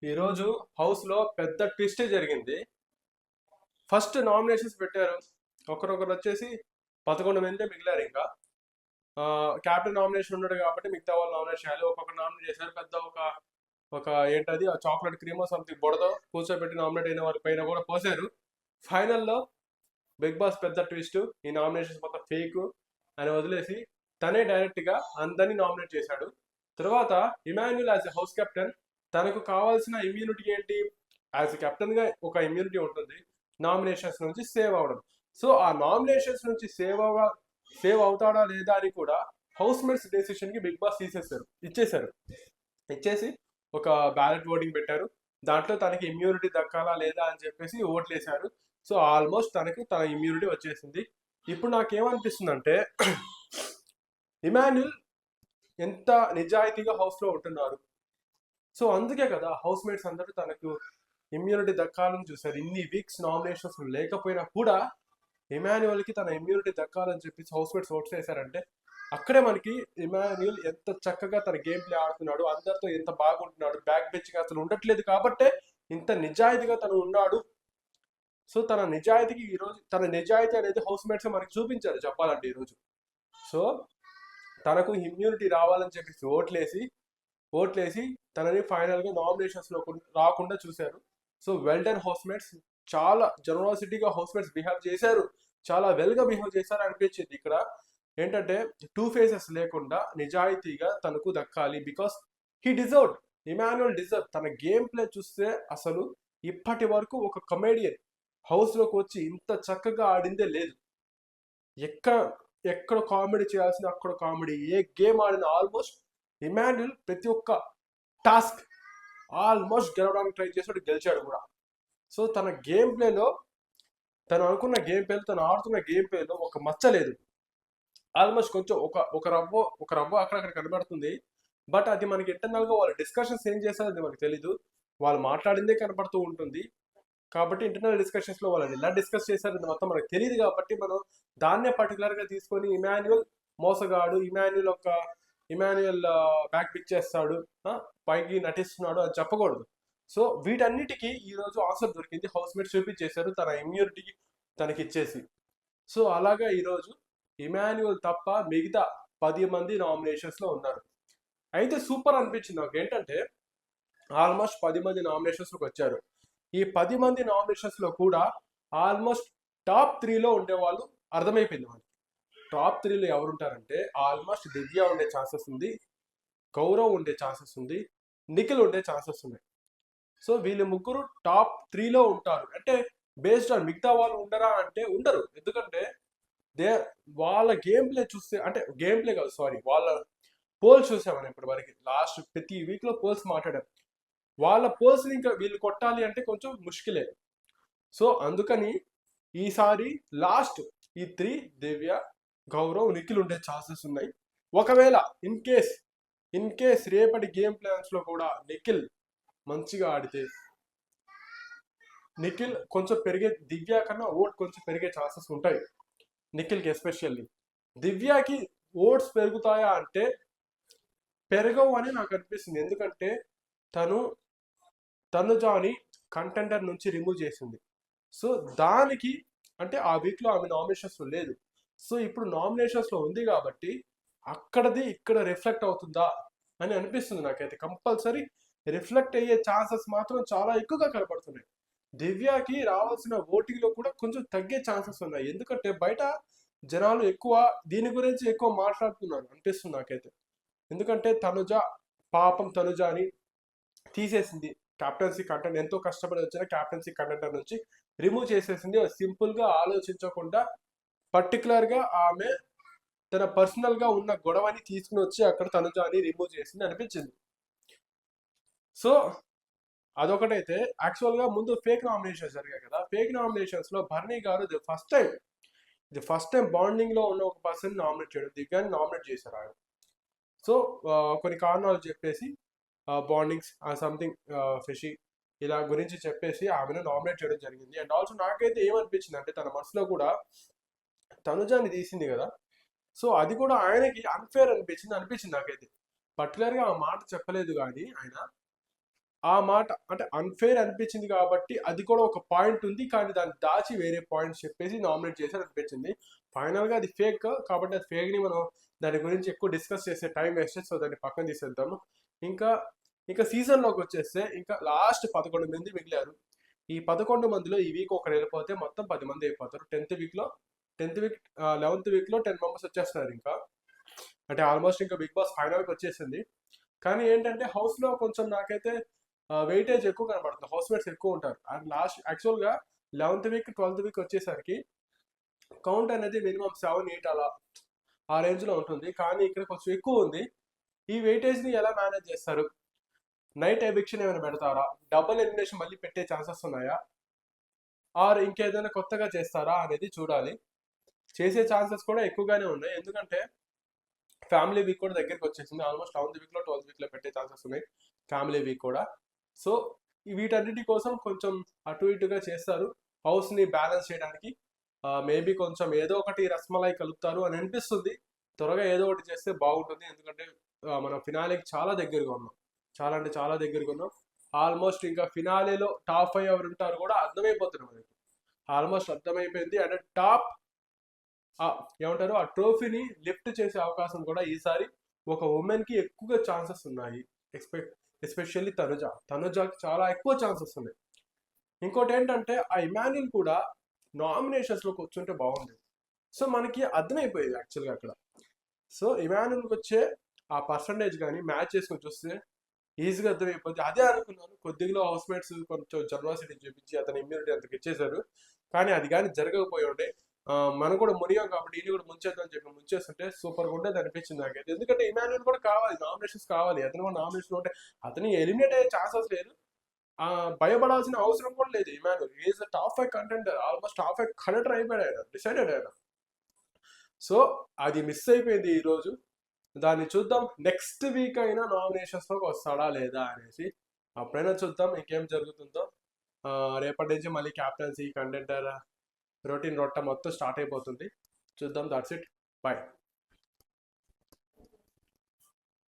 ఈరోజు హౌస్ లో పెద్ద ట్విస్టే జరిగింది. ఫస్ట్ నామినేషన్స్ పెట్టారు. ఒకరొకరు వచ్చేసి 11 మంది మిగిలారు ఇంకా. క్యాప్టెన్ నామినేషన్ ఉన్నాడు కాబట్టి మిగతా వాళ్ళు నామినేట్ చేయాలి. ఒక్కొక్క నామినేట్ చేశారు. పెద్ద ఒక ఒక ఏంటది ఆ చాక్లెట్ క్రీమో సంథింగ్ బుడదో కూర్చోబెట్టి నామినేట్ అయిన వారి పైన కూడా పోసారు. ఫైనల్లో బిగ్ బాస్ పెద్ద ట్విస్ట్, ఈ నామినేషన్స్ మొత్తం ఫేక్ అని వదిలేసి తనే డైరెక్ట్ గా అందరినీ నామినేట్ చేశాడు. తర్వాత Emmanuel as a house captain తనకు కావాల్సిన ఇమ్యూనిటీ ఏంటి? యాజ్ ఎ కెప్టెన్ గా ఒక ఇమ్యూనిటీ ఉంటుంది, నామినేషన్స్ నుంచి సేవ్ అవడం. సో ఆ నామినేషన్స్ నుంచి సేవ్ అవుతాడా లేదా అని కూడా హౌస్ మేట్స్ డెసిషన్ కి బిగ్ బాస్ ఇచ్చేసి ఒక బ్యాలెట్ ఓటింగ్ పెట్టారు. దాంట్లో తనకి ఇమ్యూనిటీ దక్కాలా లేదా అని చెప్పేసి ఓట్లు వేశారు. సో ఆల్మోస్ట్ తన ఇమ్యూనిటీ వచ్చేసింది. ఇప్పుడు నాకేమనిపిస్తుంది అంటే ఇమాన్యుల్ ఎంత నిజాయితీగా హౌస్ లో ఉంటున్నారు. సో అందుకే కదా హౌస్ మేట్స్ అందరూ తనకు ఇమ్యూనిటీ దక్కాలని చూశారు. ఇన్ని వీక్స్ నామినేషన్స్ లేకపోయినా కూడా ఇమాన్యుయల్ కి తన ఇమ్యూనిటీ దక్కాలని చెప్పేసి హౌస్ మేట్స్ ఓట్స్ వేశారంటే అక్కడే మనకి ఇమాన్యుయల్ ఎంత చక్కగా తన గేమ్ ప్లే ఆడుతున్నాడు, అందరితో ఎంత బాగుంటున్నాడు, బ్యాక్ బెంచ్ అసలు ఉండట్లేదు కాబట్టే ఇంత నిజాయితీగా తను ఉన్నాడు. సో తన నిజాయితీ అనేది హౌస్ మేట్స్ మనకి చూపించారు చెప్పాలంటే ఈరోజు. సో తనకు ఇమ్యూనిటీ రావాలని చెప్పేసి ఓట్లేసి తనని ఫైనల్ గా నామినేషన్స్ లో రాకుండా చూశారు. So well done house mates. చాలా జనరాసిటీగా హౌస్ మేట్స్ బిహేవ్ చేశారు, చాలా వెల్ గా బిహేవ్ చేశారు అనిపించింది. ఇక్కడ ఏంటంటే టూ ఫేసెస్ లేకుండా నిజాయితీగా తనకు దక్కాలి. Because he deserve, Emmanuel deserve. తన గేమ్ ప్లే చూస్తే అసలు ఇప్పటి వరకు ఒక కమేడియన్ హౌస్ లోకి వచ్చి ఇంత చక్కగా ఆడిందే లేదు. ఎక్కడ ఎక్కడ కామెడీ చేయాల్సింది అక్కడ కామెడీ, ఏ గేమ్ ఆడిన ఆల్మోస్ట్ ఇమాన్యుయల్ ప్రతి ఒక్క టాస్క్ ఆల్మోస్ట్ గెలవడానికి ట్రై చేసాడు, గెలిచాడు కూడా. సో తన గేమ్ ప్లేలో తను అనుకున్న గేమ్ ప్లేలో తను ఆడుతున్న గేమ్ ప్లేలో ఒక మచ్చ లేదు. ఆల్మోస్ట్ కొంచెం ఒక రవ్వ అక్కడక్కడ కనబడుతుంది. బట్ అది మనకి ఇంటర్నల్ గా వాళ్ళు డిస్కషన్స్ ఏం చేస్తారో అది మనకు తెలీదు. వాళ్ళు మాట్లాడిందే కనపడుతూ ఉంటుంది. కాబట్టి ఇంటర్నల్ డిస్కషన్స్ లో వాళ్ళని ఎలా డిస్కస్ చేశారని మొత్తం మనకు తెలియదు. కాబట్టి మనం దాన్నే పర్టికులర్ గా తీసుకొని ఇమాన్యుయల్ మోసగాడు, ఇమాన్యుయల్ బ్యాక్ పిక్ చేస్తాడు, పైకి నటిస్తున్నాడు అని చెప్పకూడదు. సో వీటన్నిటికీ ఈ రోజు ఆన్సర్ దొరికింది. హౌస్ మేట్స్ చూపించేశారు తన ఇమ్యూనిటీకి తనకి ఇచ్చేసి. సో అలాగా ఈరోజు ఇమాన్యుయల్ తప్ప మిగతా 10 మంది నామినేషన్స్ లో ఉన్నారు. అయితే సూపర్ అనిపించింది నాకు ఏంటంటే ఆల్మోస్ట్ 10 మంది నామినేషన్స్ లోకి వచ్చారు. ఈ 10 మంది నామినేషన్స్ లో కూడా ఆల్మోస్ట్ టాప్ 3లో ఉండేవాళ్ళు అర్థమైపోయింది మనకి. టాప్ 3లో ఎవరుంటారంటే ఆల్మోస్ట్ దివ్య ఉండే ఛాన్సెస్ ఉంది, గౌరవ్ ఉండే ఛాన్సెస్ ఉంది, నిఖిల్ ఉండే ఛాన్సెస్ ఉన్నాయి. సో వీళ్ళు ముగ్గురు టాప్ 3లో ఉంటారు. అంటే బేస్డ్ ఆన్ మిగతా వాళ్ళు ఉండరా అంటే ఉండరు. ఎందుకంటే దే వాళ్ళ గేమ్ ప్లే చూస్తే, అంటే గేమ్ ప్లే కాదు సారీ, వాళ్ళ పోల్స్ చూసామని ఇప్పటి వరకు లాస్ట్ ప్రతి వీక్ లో పోల్స్ మాట్లాడారు. వాళ్ళ పోల్స్ ఇంకా వీళ్ళు కొట్టాలి అంటే కొంచెం ముష్కిలే. సో అందుకని ఈసారి లాస్ట్ ఈ 3 దివ్య, గౌరవ్, నిఖిల్ ఉండే ఛాన్సెస్ ఉన్నాయి. ఒకవేళ ఇన్ కేస్ రేపటి గేమ్ ప్లాన్స్ లో కూడా నిఖిల్ మంచిగా ఆడితే నిఖిల్ కొంచెం దివ్య కన్నా ఓట్ కొంచెం పెరిగే ఛాన్సెస్ ఉంటాయి నిఖిల్కి ఎస్పెషల్లీ. దివ్యకి ఓట్స్ పెరుగుతాయా అంటే పెరగవు అని నాకు అనిపిస్తుంది. ఎందుకంటే తనుజాని కంటెండర్ నుంచి రిమూవ్ చేసింది. సో దానికి అంటే ఆ వీక్ లో ఆమె నామినేషన్స్ లో లేదు. సో ఇప్పుడు నామినేషన్స్ లో ఉంది కాబట్టి అక్కడది ఇక్కడ రిఫ్లెక్ట్ అవుతుందా అని అనిపిస్తుంది నాకైతే. కంపల్సరీ రిఫ్లెక్ట్ అయ్యే ఛాన్సెస్ మాత్రం చాలా ఎక్కువగా కనపడుతున్నాయి. దివ్యకి రావాల్సిన ఓటింగ్ లో కూడా కొంచెం తగ్గే ఛాన్సెస్ ఉన్నాయి. ఎందుకంటే బయట జనాలు దీని గురించి ఎక్కువ మాట్లాడుతున్నారు అనిపిస్తుంది నాకైతే. ఎందుకంటే పాపం తనుజాని తీసేసింది కెప్టెన్సీ కంటెంట్, ఎంతో కష్టపడి వచ్చిన కెప్టెన్సీ కంటెంటర్ నుంచి రిమూవ్ చేసేసింది. సింపుల్ గా ఆలోచించకుండా పర్టికులర్ గా ఆమె తన పర్సనల్ గా ఉన్న గొడవని తీసుకుని వచ్చి అక్కడ తనుజాని రిమూవ్ చేసింది అనిపించింది. సో అదొకటైతే యాక్చువల్ గా ముందు ఫేక్ నామినేషన్స్ జరిగాయి కదా. ఫేక్ నామినేషన్స్ లో భరణి గారు ఇది ఫస్ట్ టైం బాండింగ్ లో ఉన్న ఒక పర్సన్ నామినేట్ చేయడం, దివ్యాన్ని నామినేట్ చేశారు ఆయన. సో కొన్ని కారణాలు చెప్పేసి బాండింగ్స్ సంథింగ్ ఫిషి ఇలా గురించి చెప్పేసి ఆమెను నామినేట్ చేయడం జరిగింది. అండ్ ఆల్సో నాకైతే ఏమనిపించింది అంటే తన మనసులో కూడా తనుజాన్ని తీసింది కదా, సో అది కూడా ఆయనకి అన్ఫేర్ అనిపించింది నాకైతే. పర్టికులర్ గా ఆ మాట చెప్పలేదు కానీ ఆయన ఆ మాట అంటే అన్ఫేర్ అనిపించింది కాబట్టి అది కూడా ఒక పాయింట్ ఉంది, కానీ దాన్ని దాచి వేరే పాయింట్స్ చెప్పేసి నామినేట్ చేశారు అనిపించింది. ఫైనల్గా అది ఫేక్ కాబట్టి అది ఫేక్ని మనం దాని గురించి ఎక్కువ డిస్కస్ చేసే టైం వేస్ట్, సో దాన్ని పక్కన తీసేద్దాము. ఇంకా ఇంకా సీజన్లోకి వచ్చేస్తే ఇంకా లాస్ట్ 11 మంది మిగిలారు. ఈ 11 మందిలో ఈ వీక్ ఒకరు వెళ్ళిపోతే మొత్తం 10 మంది అయిపోతారు. 11th వీక్లో 10 మెంబర్స్ వచ్చేస్తున్నారు. ఇంకా అంటే ఆల్మోస్ట్ ఇంకా బిగ్ బాస్ ఫైనల్కి వచ్చేసింది. కానీ ఏంటంటే హౌస్లో కొంచెం నాకైతే వెయిటేజ్ ఎక్కువ కనబడుతుంది, హౌస్ మేట్స్ ఎక్కువ ఉంటారు. అండ్ లాస్ట్ యాక్చువల్గా 11th వీక్ 12th వీక్ వచ్చేసరికి కౌంట్ అనేది మినిమం 7-8 అలా ఆ రేంజ్లో ఉంటుంది, కానీ ఇక్కడ కొంచెం ఎక్కువ ఉంది. ఈ వెయిటేజ్ని ఎలా మేనేజ్ చేస్తారు? నైట్ ఎవిక్షన్ ఏమైనా పెడతారా? డబుల్ ఎలిమినేషన్ మళ్ళీ పెట్టే ఛాన్సెస్ ఉన్నాయా? ఆర్ ఇంకేదైనా కొత్తగా చేస్తారా అనేది చూడాలి. చేసే ఛాన్సెస్ కూడా ఎక్కువగానే ఉన్నాయి, ఎందుకంటే ఫ్యామిలీ వీక్ కూడా దగ్గరికి వచ్చేసింది. ఆల్మోస్ట్ 11th వీక్లో 12th వీక్లో పెట్టే ఛాన్సెస్ ఉన్నాయి ఫ్యామిలీ వీక్ కూడా. సో వీటన్నిటి కోసం కొంచెం అటు ఇటుగా చేస్తారు హౌస్ని బ్యాలెన్స్ చేయడానికి. మేబీ కొంచెం ఏదో ఒకటి రస్మలై కలుపుతారు అని అనిపిస్తుంది. త్వరగా ఏదో ఒకటి చేస్తే బాగుంటుంది, ఎందుకంటే మన ఫినాలేకి చాలా దగ్గరగా ఉన్నాం, చాలా అంటే చాలా దగ్గరగా ఉన్నాం. ఆల్మోస్ట్ ఇంకా ఫినాలేలో టాప్ 5 ఎవరు ఉంటారు కూడా అర్థమైపోతుంది మనకి, ఆల్మోస్ట్ అర్థమైపోయింది. అండ్ టాప్ ఏమంటారు ఆ ట్రోఫీని లిఫ్ట్ చేసే అవకాశం కూడా ఈసారి ఒక ఉమెన్కి ఎక్కువగా ఛాన్సెస్ ఉన్నాయి. ఎస్పెషల్లీ తనుజాకి చాలా ఎక్కువ ఛాన్సెస్ ఉన్నాయి. ఇంకోటి ఏంటంటే ఆ ఇమాన్యుల్ కూడా నామినేషన్స్లోకి వచ్చుంటే బాగుండేది. సో మనకి అర్థమైపోయేది యాక్చువల్గా అక్కడ. సో ఇమాన్యుల్కి వచ్చే ఆ పర్సంటేజ్ కానీ మ్యాచ్ చేసుకొని చూస్తే ఈజీగా అర్థమైపోద్ది. అదే అనుకున్నాను, కొద్దిగా హౌస్ మేట్స్ కొంచెం జర్వాసిటీ చూపించి అతని ఇమ్యూనిటీ అంతకు ఇచ్చేశారు, కానీ అది కానీ జరగకపోయి ఉండే మనం కూడా మునిగాం కాబట్టి ఇది కూడా ముంచేద్దామని చెప్పి ముంచేస్తుంటే సూపర్గా ఉండేది అనిపించింది నాకైతే. ఎందుకంటే ఇమాన్యుల్ కూడా కావాలి, నామినేషన్స్ కావాలి, అతను కూడా నామినేషన్ ఉంటే అతని ఎలిమినేట్ అయ్యే ఛాన్సెస్ లేదు, భయపడాల్సిన అవసరం కూడా లేదు. Emmanuel is top 5 contender, almost top 5 contender అయిపోయాడు ఆయన, డిసైడెడ్ ఆయన. సో అది మిస్ అయిపోయింది ఈరోజు. దాన్ని చూద్దాం నెక్స్ట్ వీక్ అయినా నామినేషన్స్లోకి వస్తాడా లేదా అనేసి, అప్పుడైనా చూద్దాం ఇంకేం జరుగుతుందో. రేపటి నుంచి మళ్ళీ క్యాప్టెన్సీ కంటెండర్ రొటీన్ రొట్ట మొత్తం స్టార్ట్ అయిపోతుంది. చూద్దాం. That's it. బాయ్.